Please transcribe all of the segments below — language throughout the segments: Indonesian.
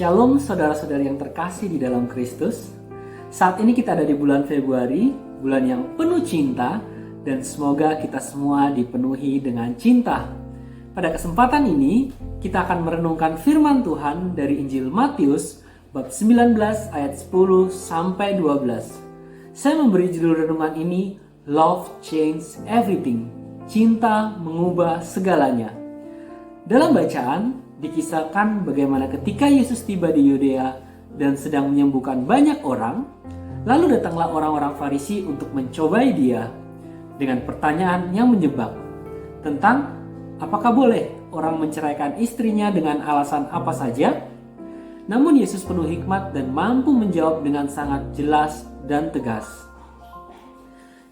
Shalom saudara-saudari yang terkasih di dalam Kristus. Saat ini kita ada di bulan Februari, bulan yang penuh cinta, dan semoga kita semua dipenuhi dengan cinta. Pada kesempatan ini, kita akan merenungkan firman Tuhan dari Injil Matius bab 19 ayat 10 sampai 12. Saya memberi judul renungan ini Love Changes Everything. Cinta mengubah segalanya. Dalam bacaan dikisahkan bagaimana ketika Yesus tiba di Yudea dan sedang menyembuhkan banyak orang, lalu datanglah orang-orang Farisi untuk mencobai dia dengan pertanyaan yang menjebak tentang apakah boleh orang menceraikan istrinya dengan alasan apa saja. Namun Yesus penuh hikmat dan mampu menjawab dengan sangat jelas dan tegas.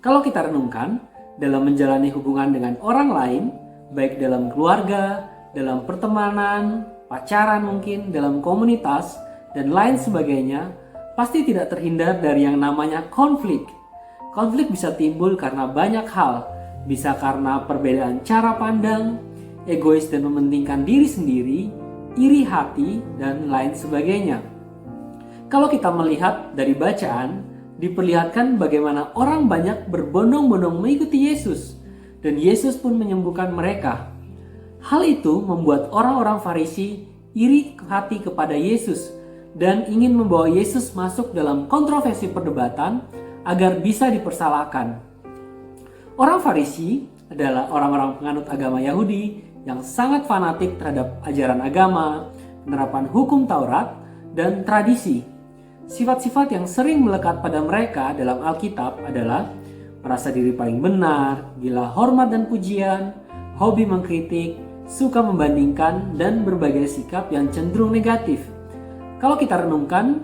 Kalau kita renungkan dalam menjalani hubungan dengan orang lain, baik dalam keluarga, dalam pertemanan, pacaran mungkin, dalam komunitas, dan lain sebagainya, pasti tidak terhindar dari yang namanya konflik. Konflik bisa timbul karena banyak hal, bisa karena perbedaan cara pandang, egois dan mementingkan diri sendiri, iri hati, dan lain sebagainya. Kalau kita melihat dari bacaan, diperlihatkan bagaimana orang banyak berbondong-bondong mengikuti Yesus, dan Yesus pun menyembuhkan mereka. Hal itu membuat orang-orang Farisi iri hati kepada Yesus dan ingin membawa Yesus masuk dalam kontroversi perdebatan agar bisa dipersalahkan. Orang Farisi adalah orang-orang penganut agama Yahudi yang sangat fanatik terhadap ajaran agama, penerapan hukum Taurat, dan tradisi. Sifat-sifat yang sering melekat pada mereka dalam Alkitab adalah merasa diri paling benar, gila hormat dan pujian, hobi mengkritik, suka membandingkan, dan berbagai sikap yang cenderung negatif. Kalau kita renungkan,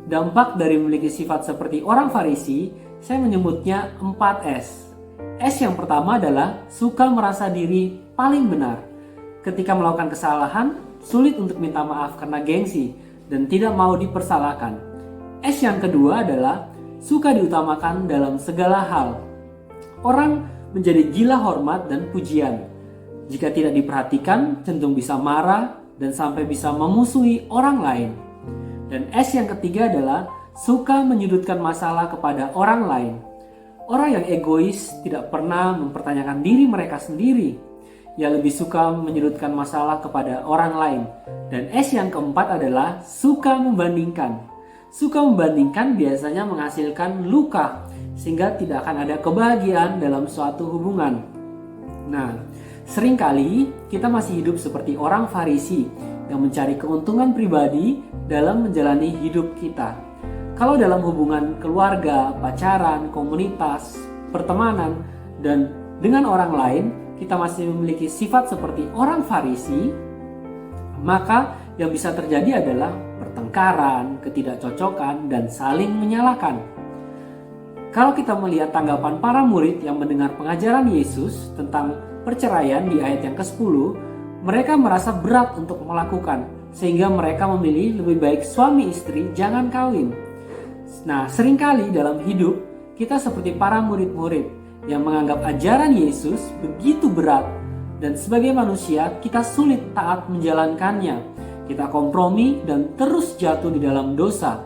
dampak dari memiliki sifat seperti orang Farisi, saya menyebutnya 4S. S yang pertama adalah suka merasa diri paling benar. Ketika melakukan kesalahan, sulit untuk minta maaf karena gengsi dan tidak mau dipersalahkan. S yang kedua adalah suka diutamakan dalam segala hal. Orang menjadi gila hormat dan pujian. Jika tidak diperhatikan, cenderung bisa marah dan sampai bisa memusuhi orang lain. Dan S yang ketiga adalah suka menyudutkan masalah kepada orang lain. Orang yang egois tidak pernah mempertanyakan diri mereka sendiri. Ia lebih suka menyudutkan masalah kepada orang lain. Dan S yang keempat adalah suka membandingkan. Suka membandingkan biasanya menghasilkan luka, sehingga tidak akan ada kebahagiaan dalam suatu hubungan. Nah, seringkali kita masih hidup seperti orang Farisi yang mencari keuntungan pribadi dalam menjalani hidup kita. Kalau dalam hubungan keluarga, pacaran, komunitas, pertemanan, dan dengan orang lain, kita masih memiliki sifat seperti orang Farisi, maka yang bisa terjadi adalah pertengkaran, ketidakcocokan, dan saling menyalahkan. Kalau kita melihat tanggapan para murid yang mendengar pengajaran Yesus tentang perceraian di ayat yang ke-10, mereka merasa berat untuk melakukan, sehingga mereka memilih lebih baik suami istri jangan kawin. Nah, seringkali dalam hidup kita seperti para murid-murid yang menganggap ajaran Yesus begitu berat, dan sebagai manusia kita sulit taat menjalankannya. Kita kompromi dan terus jatuh di dalam dosa.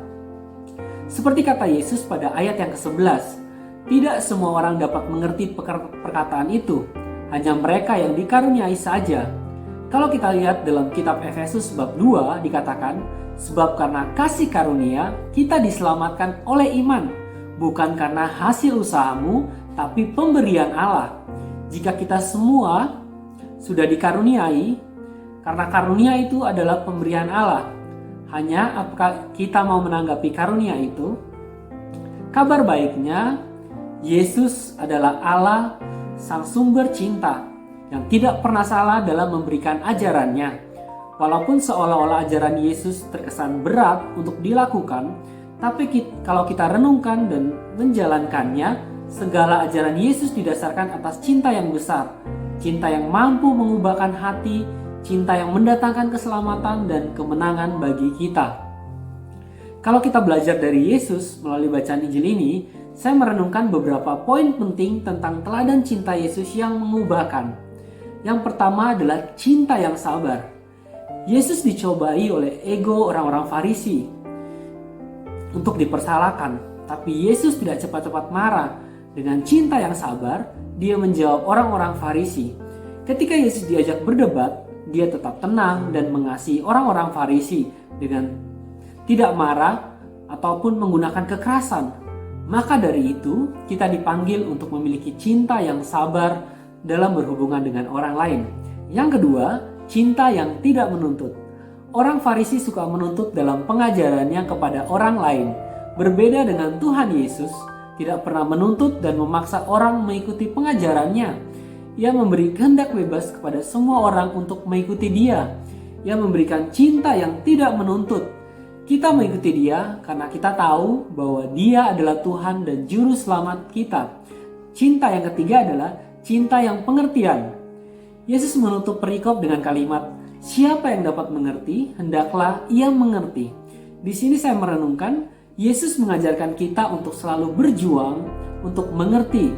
Seperti kata Yesus pada ayat yang ke-11, tidak semua orang dapat mengerti perkataan itu, hanya mereka yang dikaruniai saja. Kalau kita lihat dalam kitab Efesus bab 2 dikatakan, sebab karena kasih karunia kita diselamatkan oleh iman, bukan karena hasil usahamu, tapi pemberian Allah. Jika kita semua sudah dikaruniai, karena karunia itu adalah pemberian Allah, hanya apakah kita mau menanggapi karunia itu? Kabar baiknya, Yesus adalah Allah, Sang sumber cinta yang tidak pernah salah dalam memberikan ajarannya. Walaupun seolah-olah ajaran Yesus terkesan berat untuk dilakukan, tapi kalau kita renungkan dan menjalankannya, segala ajaran Yesus didasarkan atas cinta yang besar, cinta yang mampu mengubahkan hati, cinta yang mendatangkan keselamatan dan kemenangan bagi kita. Kalau kita belajar dari Yesus melalui bacaan Injil ini, saya merenungkan beberapa poin penting tentang teladan cinta Yesus yang mengubahkan. Yang pertama adalah cinta yang sabar. Yesus dicobai oleh ego orang-orang Farisi untuk dipersalahkan, tapi Yesus tidak cepat-cepat marah. Dengan cinta yang sabar, dia menjawab orang-orang Farisi. Ketika Yesus diajak berdebat, dia tetap tenang dan mengasihi orang-orang Farisi dengan tidak marah ataupun menggunakan kekerasan. Maka dari itu, kita dipanggil untuk memiliki cinta yang sabar dalam berhubungan dengan orang lain. Yang kedua, cinta yang tidak menuntut. Orang Farisi suka menuntut dalam pengajarannya kepada orang lain. Berbeda dengan Tuhan Yesus, tidak pernah menuntut dan memaksa orang mengikuti pengajarannya. Ia memberi kehendak bebas kepada semua orang untuk mengikuti Dia. Ia memberikan cinta yang tidak menuntut. Kita mengikuti Dia karena kita tahu bahwa Dia adalah Tuhan dan Juru Selamat kita. Cinta yang ketiga adalah cinta yang pengertian. Yesus menutup perikop dengan kalimat, "Siapa yang dapat mengerti, hendaklah ia mengerti." Di sini saya merenungkan, Yesus mengajarkan kita untuk selalu berjuang untuk mengerti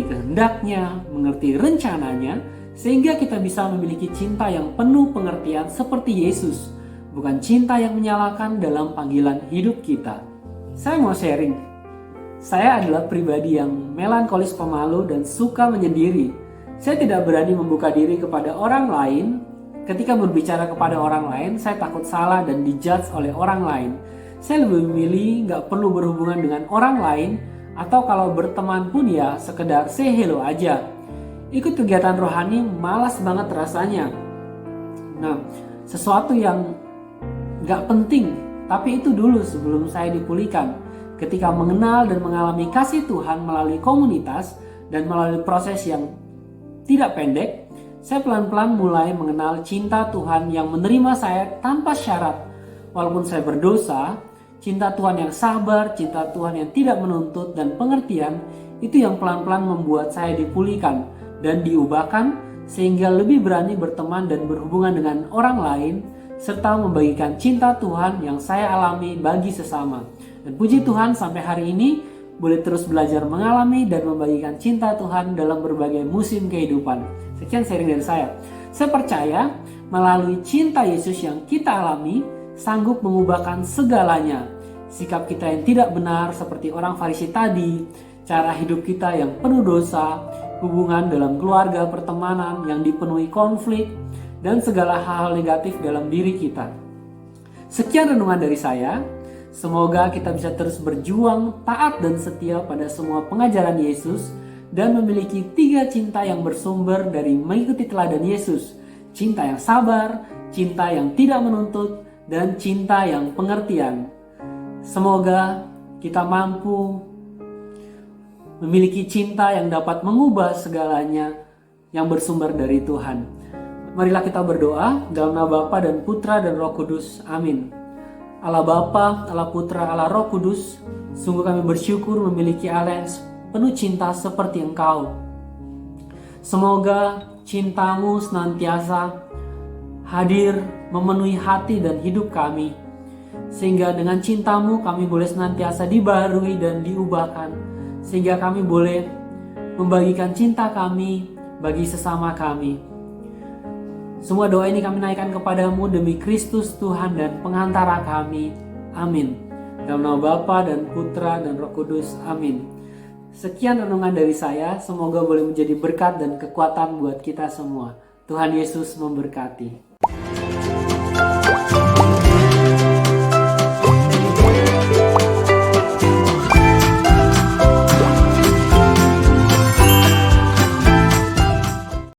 kehendaknya, mengerti rencananya, sehingga kita bisa memiliki cinta yang penuh pengertian seperti Yesus, bukan cinta yang menyalahkan dalam panggilan hidup kita. Saya mau sharing. Saya adalah pribadi yang melankolis, pemalu, dan suka menyendiri. Saya tidak berani membuka diri kepada orang lain. Ketika berbicara kepada orang lain, saya takut salah dan dijudge oleh orang lain. Saya lebih memilih gak perlu berhubungan dengan orang lain, atau kalau berteman pun ya sekedar say hello aja. Ikut kegiatan rohani malas banget rasanya. Nah, sesuatu yang gak penting, tapi itu dulu sebelum saya dipulihkan. Ketika mengenal dan mengalami kasih Tuhan melalui komunitas dan melalui proses yang tidak pendek, saya pelan-pelan mulai mengenal cinta Tuhan yang menerima saya tanpa syarat. Walaupun saya berdosa, cinta Tuhan yang sabar, cinta Tuhan yang tidak menuntut, dan pengertian, itu yang pelan-pelan membuat saya dipulihkan dan diubahkan sehingga lebih berani berteman dan berhubungan dengan orang lain, serta membagikan cinta Tuhan yang saya alami bagi sesama. Dan puji Tuhan, sampai hari ini boleh terus belajar mengalami dan membagikan cinta Tuhan dalam berbagai musim kehidupan. Sekian sharing dari saya. Saya percaya melalui cinta Yesus yang kita alami sanggup mengubahkan segalanya. Sikap kita yang tidak benar seperti orang Farisi tadi, cara hidup kita yang penuh dosa, hubungan dalam keluarga, pertemanan yang dipenuhi konflik, dan segala hal negatif dalam diri kita. Sekian renungan dari saya. Semoga kita bisa terus berjuang, taat dan setia pada semua pengajaran Yesus, dan memiliki 3 cinta yang bersumber dari mengikuti teladan Yesus. Cinta yang sabar, cinta yang tidak menuntut, dan cinta yang pengertian. Semoga kita mampu memiliki cinta yang dapat mengubah segalanya yang bersumber dari Tuhan. Marilah kita berdoa dalam nama Bapa dan Putra dan Roh Kudus. Amin. Allah Bapa, Allah Putra, Allah Roh Kudus, sungguh kami bersyukur memiliki Allah yang penuh cinta seperti Engkau. Semoga cinta-Mu senantiasa hadir memenuhi hati dan hidup kami, sehingga dengan cinta-Mu kami boleh senantiasa dibaharui dan diubahkan, sehingga kami boleh membagikan cinta kami bagi sesama kami. Semua doa ini kami naikkan kepadamu demi Kristus Tuhan dan pengantara kami. Amin. Dalam nama Bapa dan Putra dan Roh Kudus. Amin. Sekian renungan dari saya. Semoga boleh menjadi berkat dan kekuatan buat kita semua. Tuhan Yesus memberkati.